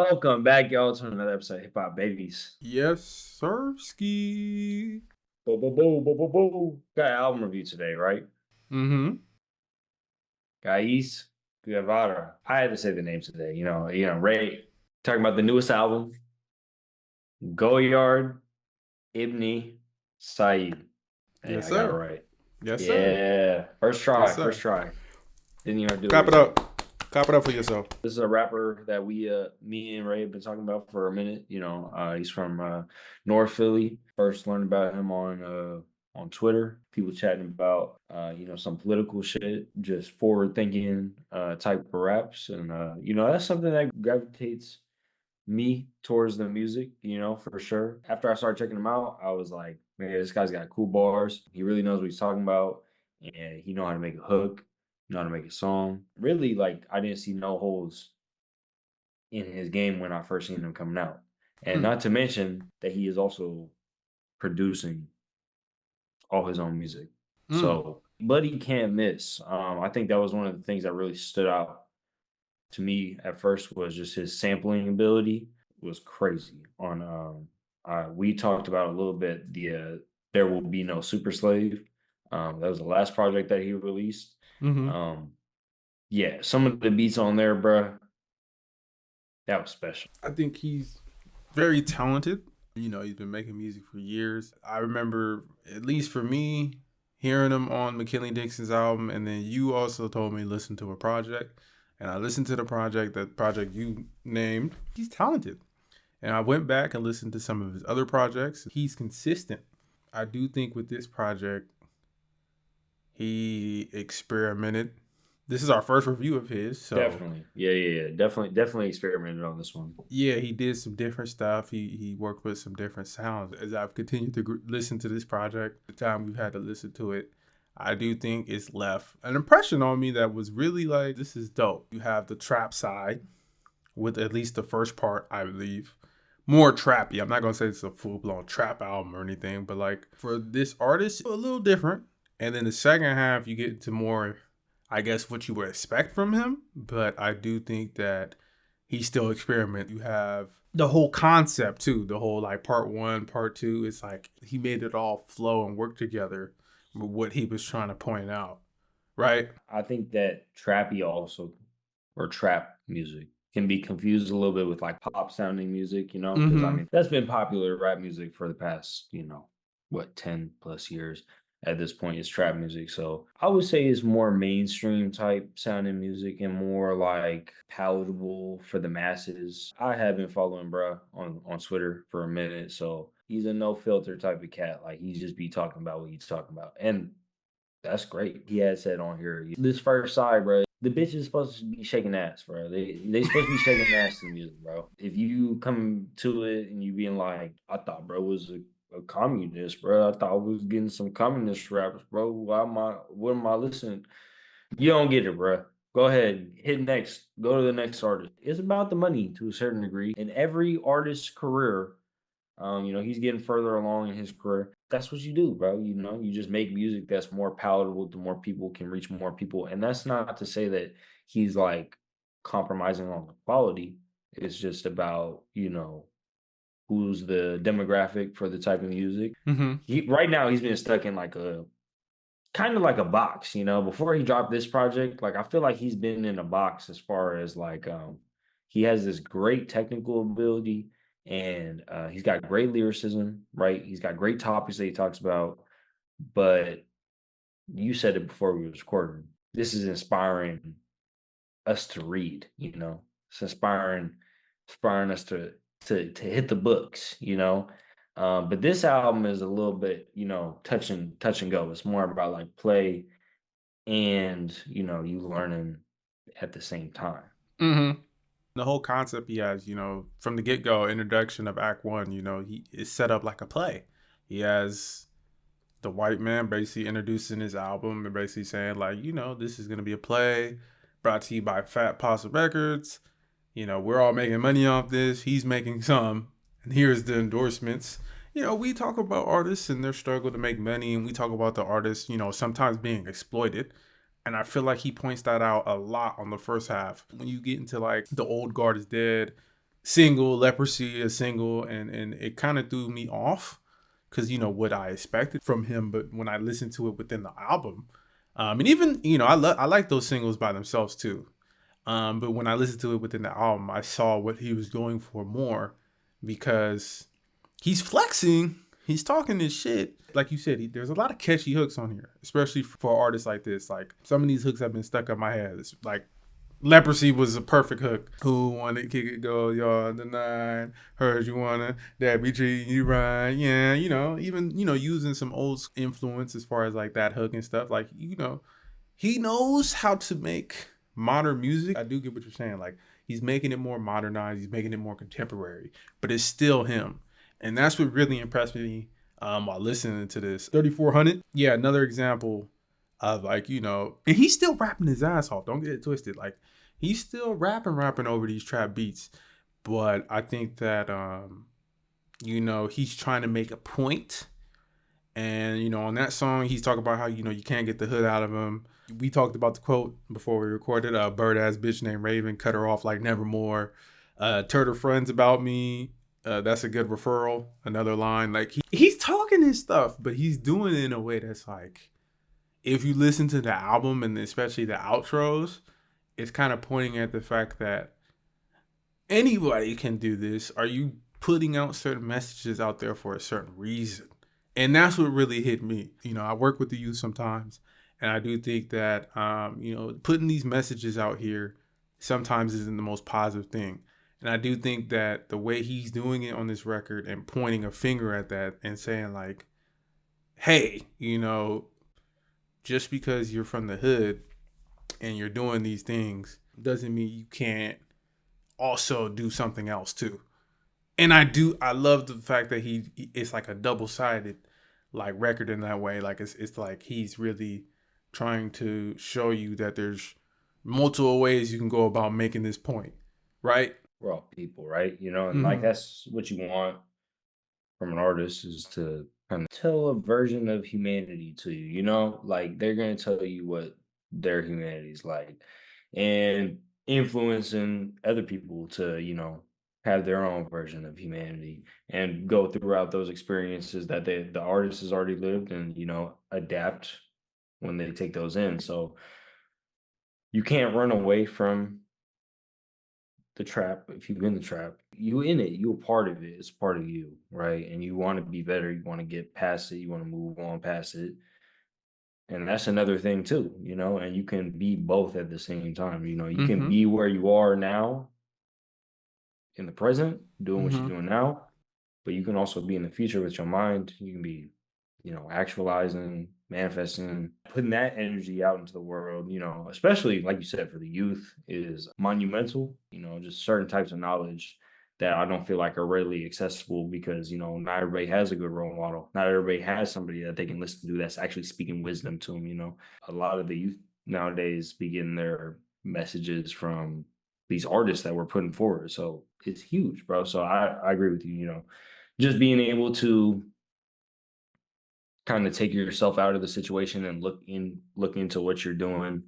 Welcome back, y'all, to another episode of Hip Hop Babies. Yes, sir. Ski. Boo, boo, boo, boo, boo, boo. Got an album review today, right? Mm-hmm. Ghais Guevara. I had to say the name today. Ray talking about the newest album, Goyard Ibn Said. Hey, Yes, I got it sir. right. Yes, sir. Yeah, first Yes, try, sir. first try. Didn't even do it Clap it wrong. up. Clap it up for yourself. This is a rapper that me and Ray have been talking about for a minute. He's from North Philly. First learned about him on Twitter. People chatting about some political shit, just forward thinking type of raps, and that's something that gravitates me towards the music. For sure. After I started checking him out, I was like, man, this guy's got cool bars. He really knows what he's talking about, and he know how to make a hook, know how to make a song. Really, like I didn't see no holes in his game when I first seen him coming out. And Hmm. not to mention that he is also producing all his own music. Mm. So, but he can't miss. I think that was one of the things that really stood out to me at first was just his sampling ability was crazy. We talked about a little bit There Will Be No Super Slave. That was the last project that he released. Mm-hmm. Um, yeah, some of the beats on there, bruh, that was special. I think he's very talented. He's been making music for years. I remember, at least for me, hearing him on McKinley Dixon's album, and then you also told me to listen to a project. And I listened to that project you named. He's talented. And I went back and listened to some of his other projects. He's consistent. I do think with this project, he experimented. This is our first review of his, so Definitely. Yeah. Definitely experimented on this one. yeah, he did some different stuff. He worked with some different sounds. As I've continued to listen to this project, the time we've had to listen to it, I do think it's left an impression on me that was really like, this is dope. You have the trap side with at least the first part, I believe. More trappy. I'm not gonna say it's a full blown trap album or anything, but like for this artist, a little different. And then the second half, you get to more, I guess, what you would expect from him. But I do think that he still experiment. You have the whole concept too, the whole like part one, part two. It's like he made it all flow and work together with what he was trying to point out, right? I think that trappy also or trap music can be confused a little bit with like pop sounding music, because I Mm-hmm. mean that's been popular rap music for the past, what, 10 plus years at this point is trap music. So I would say it's more mainstream type sounding music and more like palatable for the masses. I have been following bruh on Twitter for a minute, so he's a no filter type of cat. Like he just be talking about what he's talking about. And that's great. He had said on here, this first side, bro. The bitch is supposed to be shaking ass, bro. They supposed to be shaking ass to music, bro. If you come to it and you being like, I thought bro was a communist, bro. I thought I was getting some communist rappers, bro. What am I listening? You don't get it, bro. Go ahead, hit next. Go to the next artist. It's about the money to a certain degree. In every artist's career, he's getting further along in his career. That's what you do, bro. You just make music that's more palatable to more people, can reach more people. And that's not to say that he's like compromising on the quality. It's just about, who's the demographic for the type of music. Mm-hmm. Right now he's been stuck in like a kind of like a box, before he dropped this project. Like I feel like he's been in a box as far as like he has this great technical ability, and he's got great lyricism, right? He's got great topics that he talks about. But you said it before we was recording, this is inspiring us to read. It's inspiring us to hit the books. But this album is a little bit, touch and go. It's more about like play and, you learning at the same time. Mm-hmm. The whole concept he has, from the get go, introduction of Act One, he is set up like a play. He has the white man basically introducing his album and basically saying, like, this is going to be a play brought to you by Fat Possum Records. We're all making money off this. He's making some. And here's the endorsements. We talk about artists and their struggle to make money, and we talk about the artists, sometimes being exploited. And I feel like he points that out a lot on the first half. When you get into like the old guard is dead, single, Leprosy, a single, and it kind of threw me off because what I expected from him. But when I listened to it within the album, and even I like those singles by themselves too. But when I listened to it within the album, I saw what he was going for more because he's flexing. He's talking this shit. Like you said, there's a lot of catchy hooks on here, especially for artists like this. Like some of these hooks have been stuck in my head. It's like Leprosy was a perfect hook. Who wanna kick it, go, y'all, the nine. Heard you wanna, that be treating you right. Yeah, even, using some old influence as far as like that hook and stuff. Like, he knows how to make modern music. I do get what you're saying. Like, he's making it more modernized, he's making it more contemporary, but it's still him. And that's what really impressed me while listening to this. 3400, yeah, another example of like, and he's still rapping his ass off. Don't get it twisted. Like, he's still rapping over these trap beats. But I think that, he's trying to make a point. And, on that song, he's talking about how, you can't get the hood out of him. We talked about the quote before we recorded. Bird ass bitch named Raven, cut her off like nevermore. Turtle friends about me. That's a good referral. Another line. Like, he's talking his stuff, but he's doing it in a way that's like, if you listen to the album and especially the outros, it's kind of pointing at the fact that anybody can do this. Are you putting out certain messages out there for a certain reason? And that's what really hit me. I work with the youth sometimes, and I do think that, putting these messages out here sometimes isn't the most positive thing. And I do think that the way he's doing it on this record and pointing a finger at that and saying like, hey, just because you're from the hood and you're doing these things doesn't mean you can't also do something else too. And I love the fact that it's like a double-sided like record in that way. Like it's like he's really trying to show you that there's multiple ways you can go about making this point, right? We're all people, right? And like Mm-hmm. that's what you want from an artist is to kind of tell a version of humanity to you, like they're going to tell you what their humanity is like and influencing other people to, have their own version of humanity and go throughout those experiences that the artist has already lived and, adapt when they take those in. So you can't run away from the trap. If you've been the trap, you in it, you a part of it, it's part of you, right? And you want to be better, you want to get past it, you want to move on past it. And that's another thing too, and you can be both at the same time. You can Mm-hmm. be where you are now in the present, doing what Mm-hmm. you're doing now, but you can also be in the future with your mind. You can be, actualizing, manifesting, putting that energy out into the world, especially like you said, for the youth is monumental, just certain types of knowledge that I don't feel like are readily accessible because, not everybody has a good role model. Not everybody has somebody that they can listen to that's actually speaking wisdom to them. A lot of the youth nowadays be getting their messages from these artists that we're putting forward. So it's huge, bro. So I agree with you, just being able to kind of take yourself out of the situation and look into what you're doing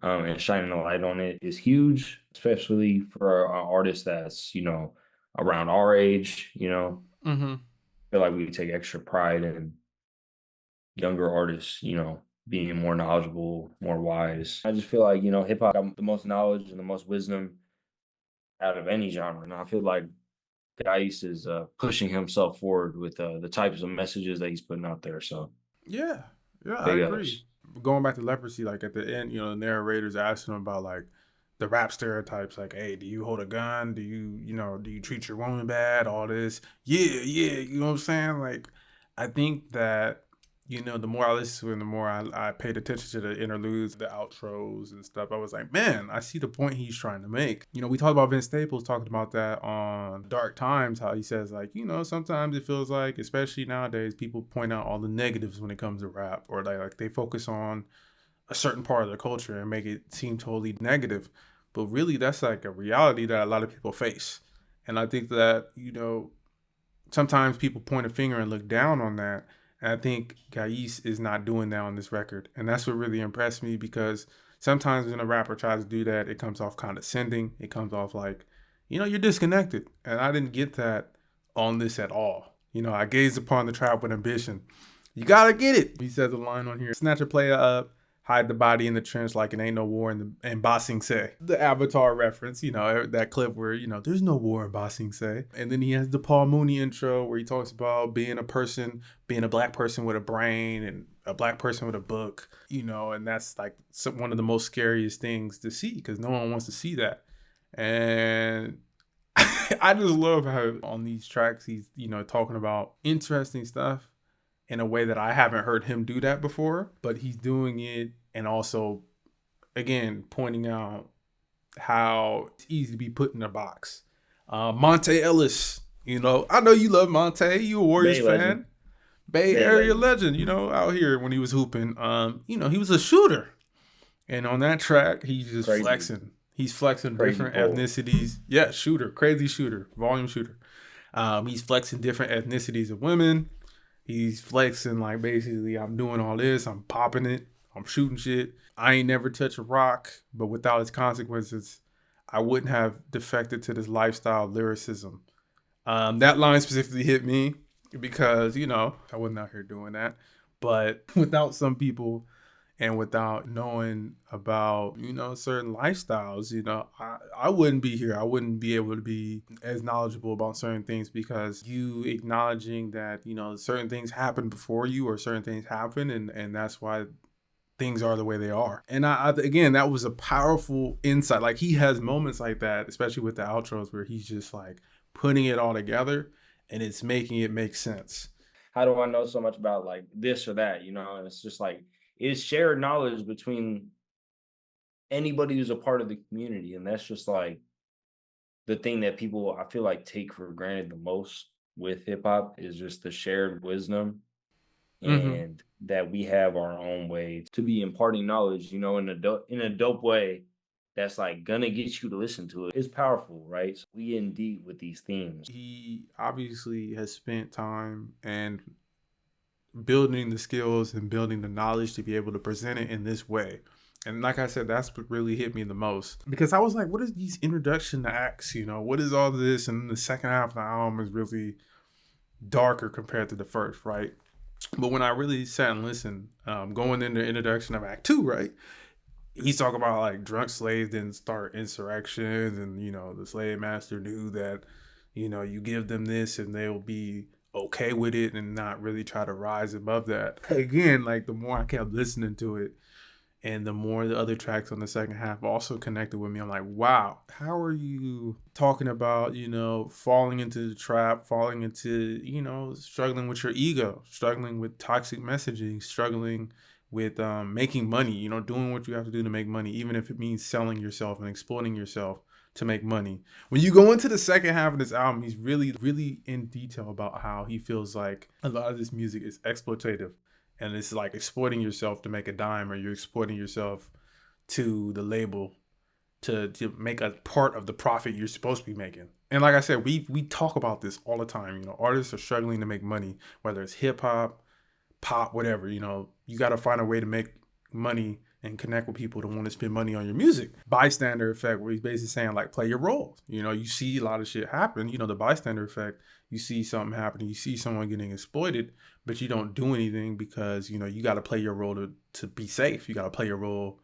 and shining a light on it is huge, especially for an artist that's around our age. Mm-hmm. Feel like we take extra pride in younger artists. Being more knowledgeable, more wise. I just feel like hip hop got the most knowledge and the most wisdom out of any genre, and I feel like Ghais is pushing himself forward with the types of messages that he's putting out there. So Yeah, yeah, I big agree. ups. Going back to Leprosy, like at the end, the narrator's asking him about like the rap stereotypes, like, hey, do you hold a gun? Do you treat your woman bad? All this, yeah, yeah, you know what I'm saying? Like, I think that the more I listened to it, the more I paid attention to the interludes, the outros, and stuff. I was like, man, I see the point he's trying to make. We talked about Vince Staples talking about that on Dark Times, how he says, like, sometimes it feels like, especially nowadays, people point out all the negatives when it comes to rap, or like they focus on a certain part of the culture and make it seem totally negative. But really, that's like a reality that a lot of people face. And I think that, sometimes people point a finger and look down on that. And I think Ghais is not doing that on this record. And that's what really impressed me because sometimes when a rapper tries to do that, it comes off condescending. It comes off like, you're disconnected. And I didn't get that on this at all. I gazed upon the trap with ambition. You gotta get it. He says a line on here: snatch a player up, hide the body in the trench like it ain't no war in Ba Sing Se. The Avatar reference, that clip where, there's no war in Ba Sing Se. And then he has the Paul Mooney intro where he talks about being a black person with a brain and a black person with a book, and that's like one of the most scariest things to see because no one wants to see that. And I just love how on these tracks he's, talking about interesting stuff in a way that I haven't heard him do that before, but he's doing it and also, again, pointing out how it's easy to be put in a box. Monte Ellis, I know you love Monte. You a Warriors Bay legend. fan. Bay Bay Area legend. legend, out here when he was hooping. He was a shooter. And on that track, he's just Crazy. flexing. He's flexing Crazy different pull. ethnicities. Yeah, shooter, crazy shooter, volume shooter. He's flexing different ethnicities of women. He's flexing like basically, I'm doing all this, I'm popping it, I'm shooting shit. I ain't never touched a rock, but without its consequences, I wouldn't have defected to this lifestyle lyricism. That line specifically hit me because, I wasn't out here doing that. But without some people and without knowing about, certain lifestyles, I wouldn't be here. I wouldn't be able to be as knowledgeable about certain things because you acknowledging that, certain things happen before you or certain things happen and that's why things are the way they are. And again, that was a powerful insight. Like he has moments like that, especially with the outros where he's just like putting it all together and it's making it make sense. How do I know so much about like this or that? And it's just like it's shared knowledge between anybody who's a part of the community. And that's just like the thing that people I feel like take for granted the most with hip hop is just the shared wisdom Mm-hmm. and that we have our own way to be imparting knowledge, in a dope way that's like gonna get you to listen to it. It's powerful, right? So we get in deep with these themes. He obviously has spent time and building the skills and building the knowledge to be able to present it in this way. And like I said, that's what really hit me the most because I was like, what is these introduction acts? What is all this? And the second half of the album is really darker compared to the first, right? But when I really sat and listened, going into the introduction of Act Two, right? He's talking about like drunk slaves didn't start insurrections, and the slave master knew that you give them this and they'll be okay with it and not really try to rise above that. Again, like the more I kept listening to it, and the more the other tracks on the second half also connected with me, I'm like, wow, how are you talking about, falling into the trap, falling into, struggling with your ego, struggling with toxic messaging, struggling with making money, doing what you have to do to make money, even if it means selling yourself and exploiting yourself to make money. When you go into the second half of this album, he's really, really in detail about how he feels like a lot of this music is exploitative and it's like exploiting yourself to make a dime or you're exploiting yourself to the label to make a part of the profit you're supposed to be making. And like I said, we talk about this all the time. Artists are struggling to make money, whether it's hip hop, pop, whatever. You got to find a way to make money and connect with people that want to spend money on your music. Bystander effect, where he's basically saying like play your role. You see a lot of shit happen. The bystander effect. You see something happening. You see someone getting exploited, but you don't do anything because you got to play your role to be safe. You got to play your role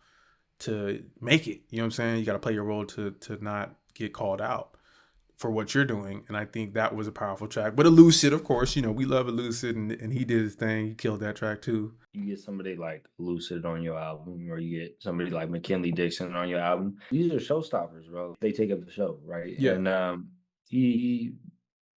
to make it. You know what I'm saying? You got to play your role to not get called out for what you're doing. And I think that was a powerful track. But Elucid, of course, we love Elucid and he did his thing. He killed that track too. You get somebody like Lucid on your album, or you get somebody like McKinley Dixon on your album. These are showstoppers, bro. They take up the show, right? Yeah. And he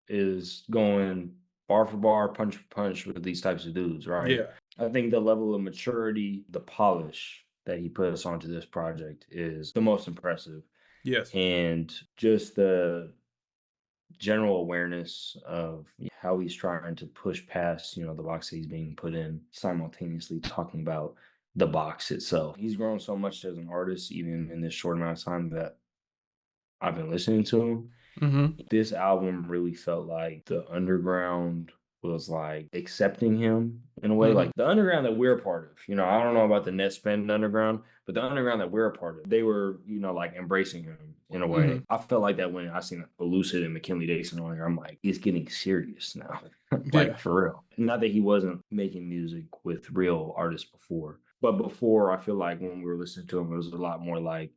is going bar for bar, punch for punch with these types of dudes, right? Yeah. I think the level of maturity, the polish that he puts onto this project is the most impressive. Yes. And just the general awareness of how he's trying to push past, the box that he's being put in, simultaneously talking about the box itself. He's grown so much as an artist, even in this short amount of time that I've been listening to him. Mm-hmm. This album really felt like the underground was like accepting him in a way. Mhm. Like the underground that we're a part of, I don't know about the net spend underground, but the underground that we're a part of, they were, like embracing him in a way. Mhm. I felt like that when I seen Elucid and McKinley Dixon on here. I'm like, it's getting serious now. Yeah. Like for real. Not that he wasn't making music with real artists before, but before I feel like when we were listening to him, it was a lot more like,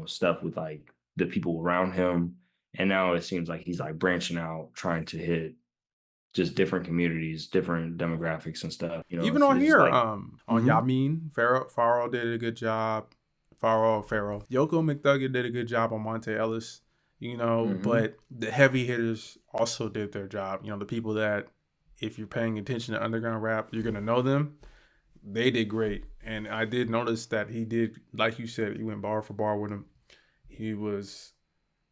stuff with like the people around him. And now it seems like he's like branching out, trying to hit just different communities, different demographics and stuff. Even It's on just here, like, on mhm, Yamin, Pharaoh did a good job. Pharaoh. Yoko McDuggan did a good job on Monte Ellis, mhm. but the heavy hitters also did their job. The people that, if you're paying attention to underground rap, you're going to know them. They did great. And I did notice that he did, like you said, he went bar for bar with him. He was,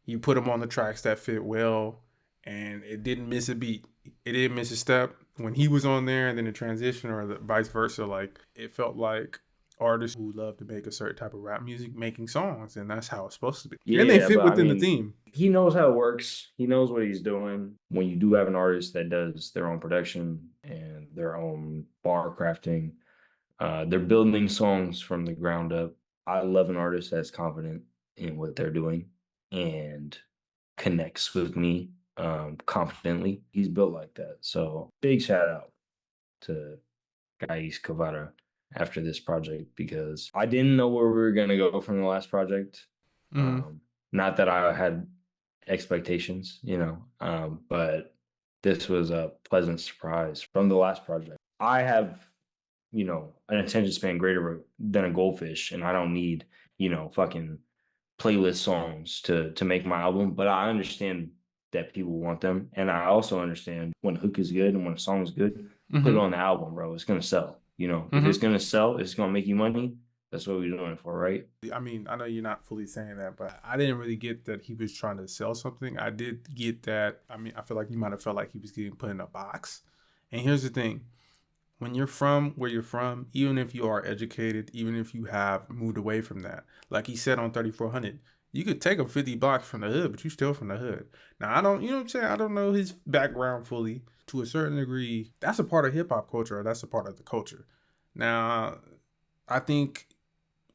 you put him on the tracks that fit well, and it didn't miss a beat. It didn't miss a step when he was on there, and then the transition or the vice versa. Like it felt like artists who love to make a certain type of rap music making songs, and that's how it's supposed to be. And they Yeah, fit but I within the mean, theme. he knows how it works. He knows what he's doing. When you do have an artist that does their own production and their own bar crafting, they're building songs from the ground up. I love an artist that's confident in what they're doing and connects with me confidently. He's built like that. So big shout out to Ghais Guevara after this project because I didn't know where we were gonna go from the last project. Mm-hmm. Not that I had expectations, but this was a pleasant surprise from the last project. I have, an attention span greater than a goldfish, and I don't need, fucking playlist songs to make my album. But I understand that people want them, and I also understand when a hook is good and when a song is good, put it Mm-hmm. on the album, bro. It's gonna sell. If it's Mm-hmm. gonna sell, it's gonna make you money. That's what we're doing it for, right? I mean, I know you're not fully saying that, but I didn't really get that he was trying to sell something. I did get that. I mean, I feel like you might have felt like he was getting put in a box. And here's the thing: when you're from where you're from, even if you are educated, even if you have moved away from that, like he said on 3400, you could take him 50 blocks from the hood, but you still from the hood. Now, I don't, you know what I'm saying? I don't know his background fully. To a certain degree, that's a part of hip hop culture, or that's a part of the culture. Now, I think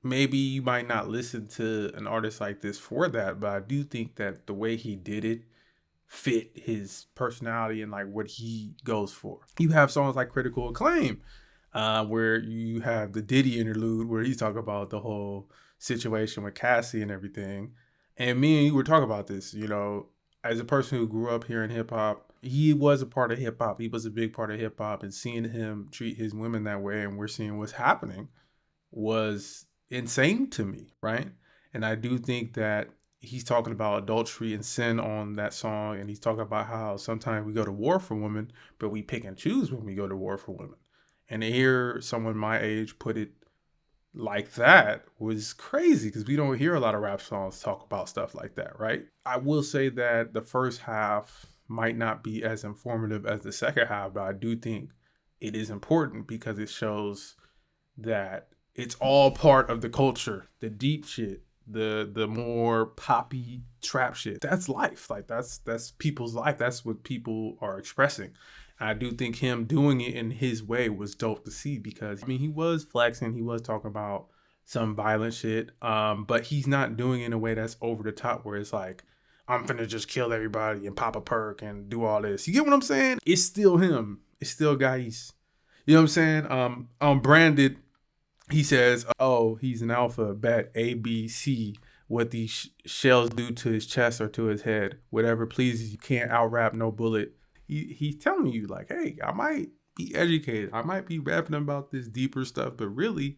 maybe you might not listen to an artist like this for that, but I do think that the way he did it fit his personality and like what he goes for. You have songs like Critical Acclaim, where you have the Diddy interlude where he's talking about the whole situation with Cassie and everything. And me and you were talking about this, as a person who grew up here in hip hop, he was a part of hip hop. He was a big part of hip hop, and seeing him treat his women that way, and we're seeing what's happening, was insane to me, right? And I do think that he's talking about adultery and sin on that song, and he's talking about how sometimes we go to war for women, but we pick and choose when we go to war for women. And to hear someone my age put it like that was crazy because we don't hear a lot of rap songs talk about stuff like that, right? I will say that the first half might not be as informative as the second half, but I do think it is important because it shows that it's all part of the culture, the deep shit, the more poppy trap shit. That's life. Like that's people's life. That's what people are expressing. I do think him doing it in his way was dope to see because I mean he was flexing, he was talking about some violent shit, but he's not doing it in a way that's over the top where it's like I'm finna just kill everybody and pop a perk and do all this. You get what I'm saying? It's still him. It's still Ghais. You know what I'm saying? Branded, he says, "Oh, he's an alpha, bet A, B, C. What these shells do to his chest or to his head, whatever pleases you. Can't out rap no bullet." He's telling you like, "Hey, I might be educated. I might be rapping about this deeper stuff, but really,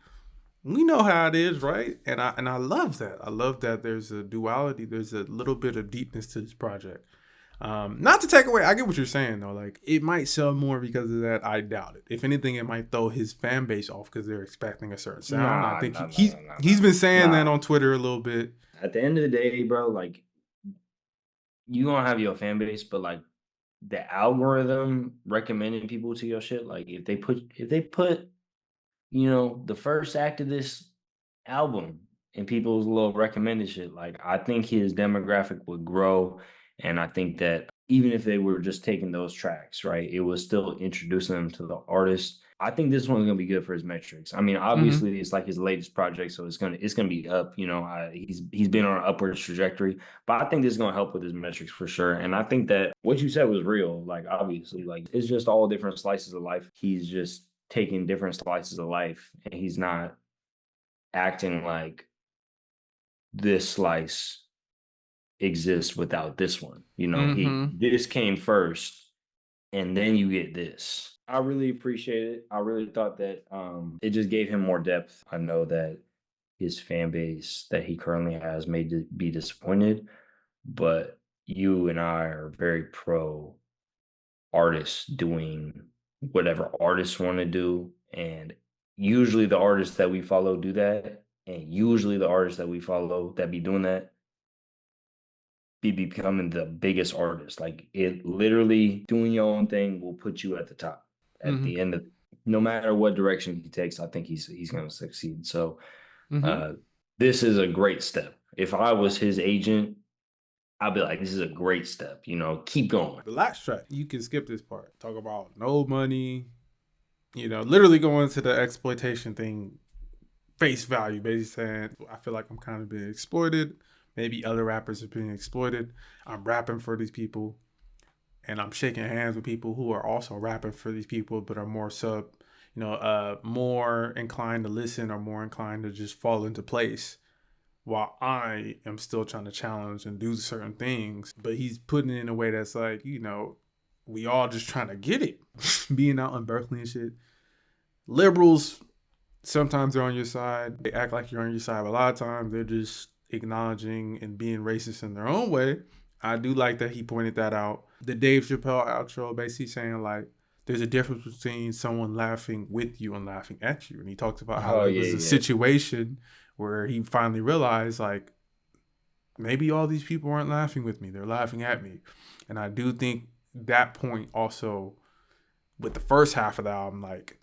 we know how it is, right?" And I love that. I love that there's a duality. There's a little bit of deepness to this project. Not to take away, I get what you're saying though. Like it might sell more because of that. I doubt it. If anything, it might throw his fan base off because they're expecting a certain sound. I Nah, think nah, he, nah, he's nah, nah, he's been saying nah. that Nah. on Twitter a little bit. At the end of the day, bro, like you gonna have your fan base, but like the algorithm recommending people to your shit, like if they put the first act of this album in people's little recommended shit, like I think his demographic would grow, and I think that even if they were just taking those tracks, right? It was still introducing them to the artist. I think this one's gonna be good for his metrics. I mean, Mm-hmm. obviously, it's like his latest project, so it's gonna be up. You know, he's been on an upward trajectory, but I think this is gonna help with his metrics for sure. And I think that what you said was real. Like, obviously, like it's just all different slices of life. He's just taking different slices of life, and he's not acting like this slice exists without this one. You know, he Mm-hmm. this came first and then you get this. I really appreciate it. I really thought that it just gave him more depth. I know that his fan base that he currently has may be disappointed, but you and I are very pro artists doing whatever artists want to do. And usually the artists that we follow do that. And usually the artists that we follow that be doing that be becoming the biggest artist. Like it literally doing your own thing will put you at the top. At Mm-hmm. the end of no matter what direction he takes, I think he's gonna succeed. So Mm-hmm. uh this is a great step. If I was his agent, I'd be like, this is a great step, you know, keep going. The last track, you can skip this part. Talk about no money, literally going to the exploitation thing, face value, basically saying, I feel like I'm kind of being exploited. Maybe other rappers are being exploited. I'm rapping for these people, and I'm shaking hands with people who are also rapping for these people, but are more inclined to listen or more inclined to just fall into place. While I am still trying to challenge and do certain things, but he's putting it in a way that's like, we all just trying to get it. Being out in Berkeley and shit. Liberals, sometimes they're on your side. They act like you're on your side. But a lot of times they're just acknowledging and being racist in their own way. I do like that he pointed that out. The Dave Chappelle outro basically saying like there's a difference between someone laughing with you and laughing at you. And he talked about how Oh there yeah, was a yeah. situation where he finally realized like maybe all these people aren't laughing with me. They're laughing at me. And I do think that point also with the first half of the album, like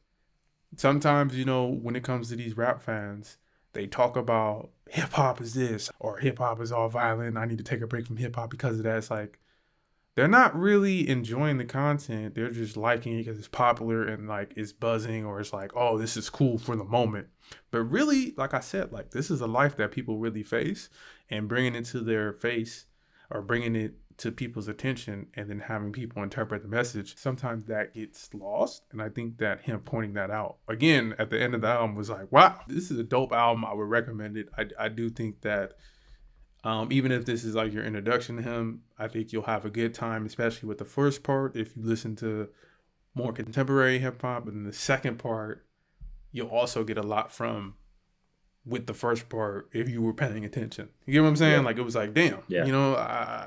sometimes, when it comes to these rap fans, they talk about hip hop is this or hip hop is all violent. I need to take a break from hip hop because of that. It's like they're not really enjoying the content. They're just liking it because it's popular and like it's buzzing or it's like, oh, this is cool for the moment. But really, like I said, like this is a life that people really face, and bringing it to their face or bringing it to people's attention and then having people interpret the message, sometimes that gets lost. And I think that him pointing that out again at the end of the album was like, wow, this is a dope album. I would recommend it. I do think that even if this is like your introduction to him, I think you'll have a good time, especially with the first part. If you listen to more contemporary hip hop, and the second part, you'll also get a lot from with the first part if you were paying attention. You get what I'm saying? Yeah. Like it was like, damn, Yeah.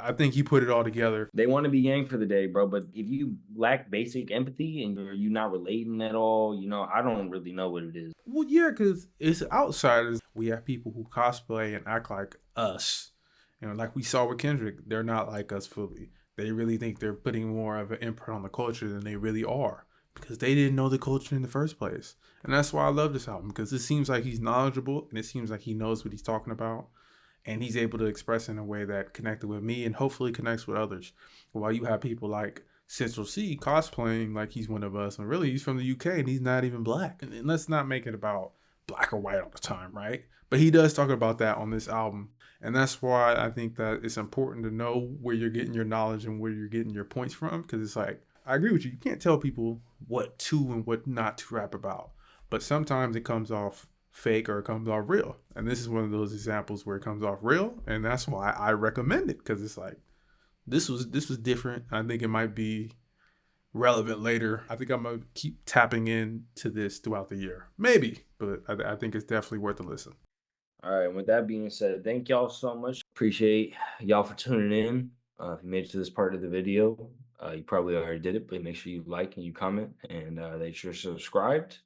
I think he put it all together. They want to be gang for the day, bro. But if you lack basic empathy and you're not relating at all, you know, I don't really know what it is. Well, yeah, because it's outsiders. We have people who cosplay and act like us. Like we saw with Kendrick, they're not like us fully. They really think they're putting more of an imprint on the culture than they really are because they didn't know the culture in the first place. And that's why I love this album because it seems like he's knowledgeable and it seems like he knows what he's talking about. And he's able to express in a way that connected with me and hopefully connects with others. While you have people like Central C cosplaying like he's one of us, and really he's from the UK and he's not even black. And let's not make it about black or white all the time, right? But he does talk about that on this album. And that's why I think that it's important to know where you're getting your knowledge and where you're getting your points from. Because it's like, I agree with you. You can't tell people what to and what not to rap about. But sometimes it comes off fake or it comes off real. And this is one of those examples where it comes off real. And that's why I recommend it. Because it's like, this was different. I think it might be relevant later. I think I'm gonna keep tapping into this throughout the year, maybe, but I think it's definitely worth a listen. All right. With that being said, thank y'all so much. Appreciate y'all for tuning in. If you made it to this part of the video, you probably already did it, but make sure you like and you comment and that you're subscribed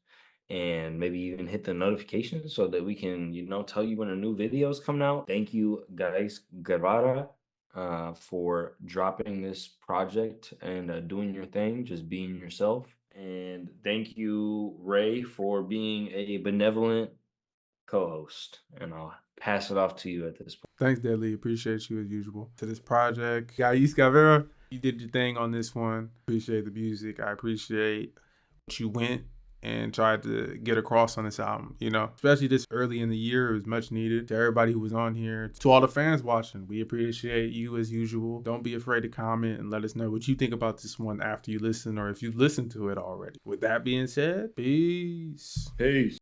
and maybe even hit the notification so that we can, you know, tell you when a new video is coming out. Thank you, Ghais Guevara, for dropping this project and doing your thing, just being yourself. And thank you, Ray, for being a benevolent co-host, and I'll pass it off to you at this point. Thanks, Deadly. Appreciate you as usual. To this project, Ghais Guevara. You did your thing on this one. Appreciate the music. I appreciate what you went and tried to get across on this album, you know, especially this early in the year. It was much needed. To everybody who was on here, to all the fans watching, we appreciate you as usual. Don't be afraid to comment and let us know what you think about this one after you listen, or if you listened to it already. With that being said, peace. Peace.